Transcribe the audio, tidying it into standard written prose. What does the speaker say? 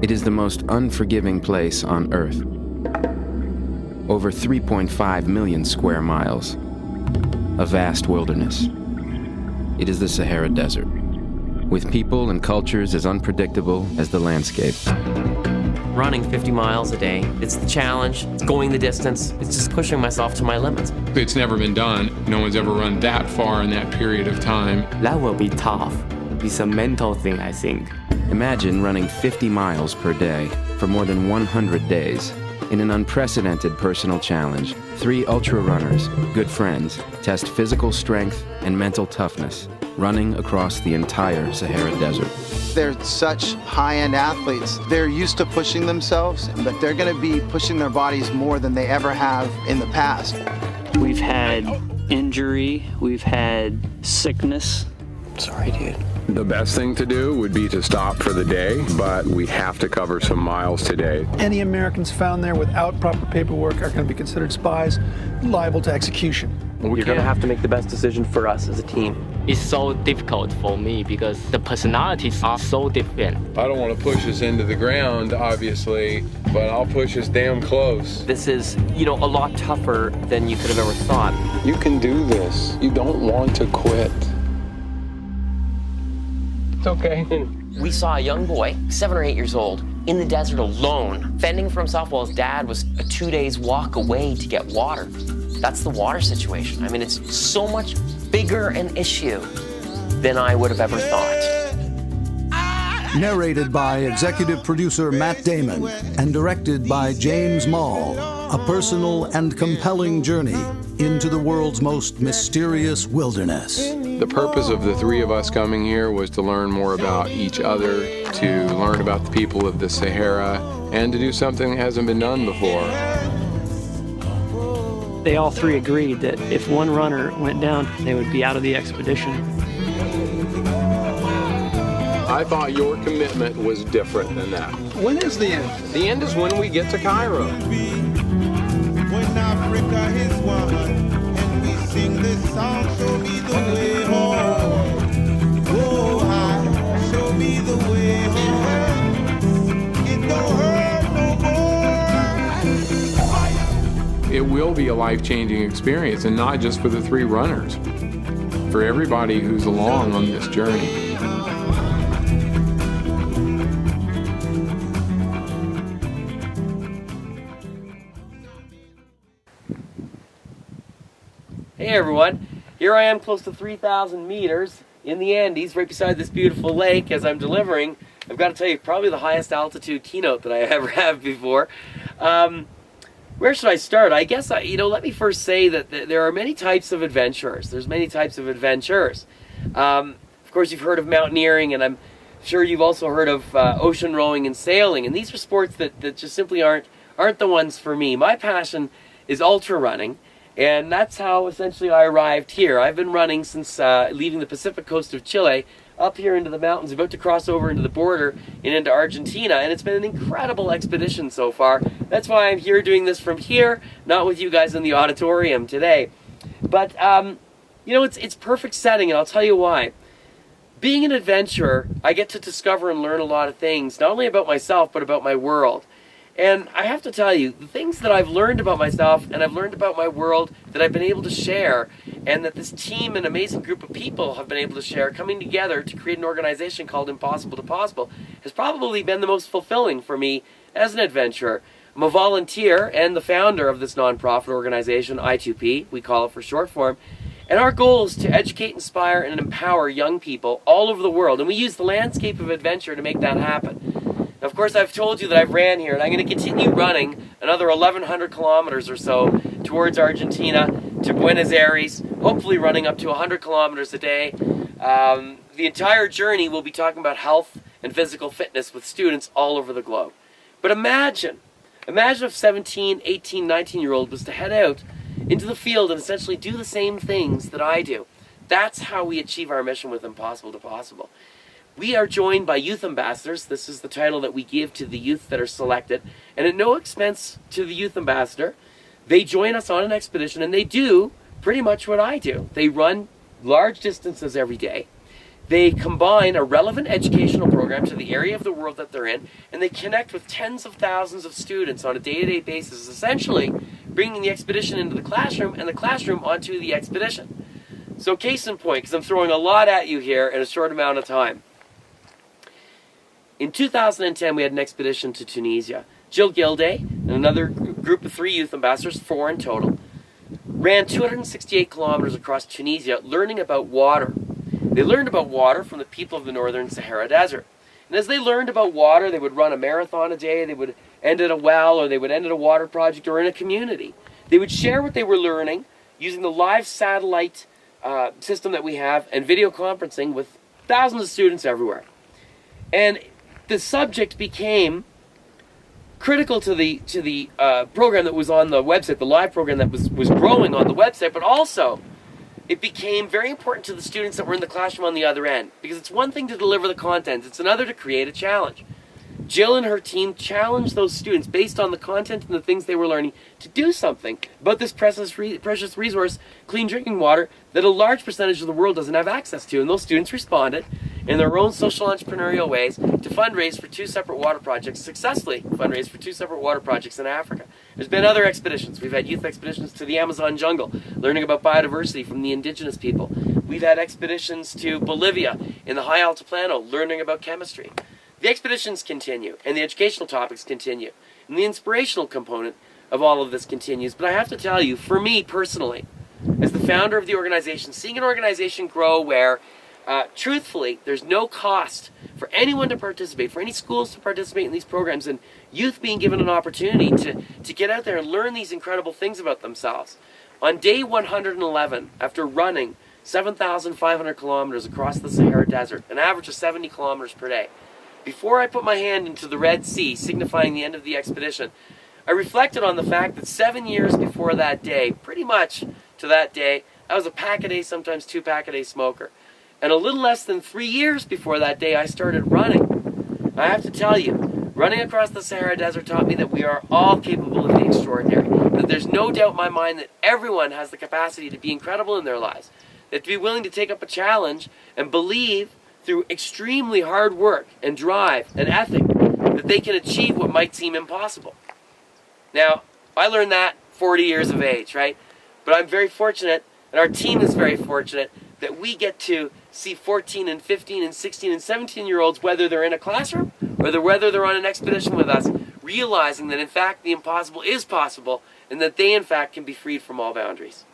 It is the most unforgiving place on Earth. Over 3.5 million square miles. A vast wilderness. It is the Sahara Desert, with people and cultures as unpredictable as the landscape. Running 50 miles a day, it's the challenge, it's going the distance, it's just pushing myself to my limits. It's never been done. No one's ever run that far in that period of time. That will be tough. It's a mental thing, I think. Imagine running 50 miles per day for more than 100 days. In an unprecedented personal challenge, 3 ultra runners, good friends, test physical strength and mental toughness, running across the entire Sahara Desert. They're such high-end athletes. They're used to pushing themselves, but they're going to be pushing their bodies more than they ever have in the past. We've had injury, we've had sickness. Sorry, dude. The best thing to do would be to stop for the day, but we have to cover some miles today. Any Americans found there without proper paperwork are going to be considered spies, liable to execution. You're going to have to make the best decision for us as a team. It's so difficult for me because the personalities are so different. I don't want to push us into the ground, obviously, but I'll push us damn close. This is, a lot tougher than you could have ever thought. You can do this. You don't want to quit. It's okay. We saw a young boy, 7 or 8 years old, in the desert alone, fending for himself while his dad was a 2 days walk away to get water. That's the water situation. I mean, it's so much bigger an issue than I would have ever thought. Narrated by executive producer Matt Damon and directed by James Mall, a personal and compelling journey into the world's most mysterious wilderness. The purpose of the 3 of us coming here was to learn more about each other, to learn about the people of the Sahara, and to do something that hasn't been done before. They all 3 agreed that if one runner went down, they would be out of the expedition. I thought your commitment was different than that. When is the end? The end is when we get to Cairo. When Africa is one, and we sing this song, show me the way home. Oh, show me the way home. It don't hurt no more. It will be a life-changing experience, and not just for the 3 runners, for everybody who's along on this journey. Hey everyone, here I am close to 3,000 meters in the Andes, right beside this beautiful lake as I'm delivering. I've got to tell you, probably the highest altitude keynote that I ever have before. Where should I start? I guess, let me first say that there are many types of adventurers. There's many types of adventurers. Of course, you've heard of mountaineering, and I'm sure you've also heard of ocean rowing and sailing. And these are sports that just simply aren't the ones for me. My passion is ultra running. And that's how essentially I arrived here. I've been running since leaving the Pacific coast of Chile up here into the mountains, about to cross over into the border and into Argentina. And it's been an incredible expedition so far. That's why I'm here doing this from here, not with you guys in the auditorium today. But, it's perfect setting, and I'll tell you why. Being an adventurer, I get to discover and learn a lot of things, not only about myself, but about my world. And I have to tell you, the things that I've learned about myself and I've learned about my world that I've been able to share, and that this team, an amazing group of people have been able to share, coming together to create an organization called Impossible to Possible, has probably been the most fulfilling for me as an adventurer. I'm a volunteer and the founder of this nonprofit organization, i2P, we call it for short form. And our goal is to educate, inspire, and empower young people all over the world. And we use the landscape of adventure to make that happen. Now, of course, I've told you that I've ran here, and I'm going to continue running another 1,100 kilometers or so towards Argentina, to Buenos Aires, hopefully running up to 100 kilometers a day. The entire journey will be talking about health and physical fitness with students all over the globe. But imagine if 17, 18, 19-year-old was to head out into the field and essentially do the same things that I do. That's how we achieve our mission with Impossible to Possible. We are joined by youth ambassadors. This is the title that we give to the youth that are selected. And at no expense to the youth ambassador, they join us on an expedition, and they do pretty much what I do. They run large distances every day. They combine a relevant educational program to the area of the world that they're in, and they connect with tens of thousands of students on a day-to-day basis, essentially bringing the expedition into the classroom and the classroom onto the expedition. So case in point, because I'm throwing a lot at you here in a short amount of time. In 2010, we had an expedition to Tunisia. Jill Gilday and another group of 3 youth ambassadors, 4 in total, ran 268 kilometers across Tunisia learning about water. They learned about water from the people of the northern Sahara Desert. And as they learned about water, they would run a marathon a day, they would end at a well, or they would end at a water project, or in a community. They would share what they were learning using the live satellite system that we have and video conferencing with thousands of students everywhere. And the subject became critical to the program that was on the website, the live program that was growing on the website, but also it became very important to the students that were in the classroom on the other end, because it's one thing to deliver the content, it's another to create a challenge. Jill and her team challenged those students based on the content and the things they were learning to do something about this precious resource, clean drinking water, that a large percentage of the world doesn't have access to. And those students responded in their own social entrepreneurial ways to fundraise for 2 separate water projects, successfully fundraise for 2 separate water projects in Africa. There's been other expeditions. We've had youth expeditions to the Amazon jungle, learning about biodiversity from the indigenous people. We've had expeditions to Bolivia in the high altiplano, learning about chemistry. The expeditions continue, and the educational topics continue, and the inspirational component of all of this continues. But I have to tell you, for me personally, as the founder of the organization, seeing an organization grow where, truthfully, there's no cost for anyone to participate, for any schools to participate in these programs, and youth being given an opportunity to get out there and learn these incredible things about themselves. On day 111, after running 7,500 kilometers across the Sahara Desert, an average of 70 kilometers per day, before I put my hand into the Red Sea, signifying the end of the expedition, I reflected on the fact that 7 years before that day, pretty much to that day, I was a pack-a-day, sometimes 2-pack-a-day smoker. And a little less than 3 years before that day, I started running. I have to tell you, running across the Sahara Desert taught me that we are all capable of the extraordinary, that there's no doubt in my mind that everyone has the capacity to be incredible in their lives, that to be willing to take up a challenge and believe through extremely hard work and drive and ethic that they can achieve what might seem impossible. Now, I learned that 40 years of age, right? But I'm very fortunate, and our team is very fortunate, that we get to see 14 and 15 and 16 and 17-year-olds, whether they're in a classroom or whether they're on an expedition with us, realizing that in fact the impossible is possible and that they in fact can be freed from all boundaries.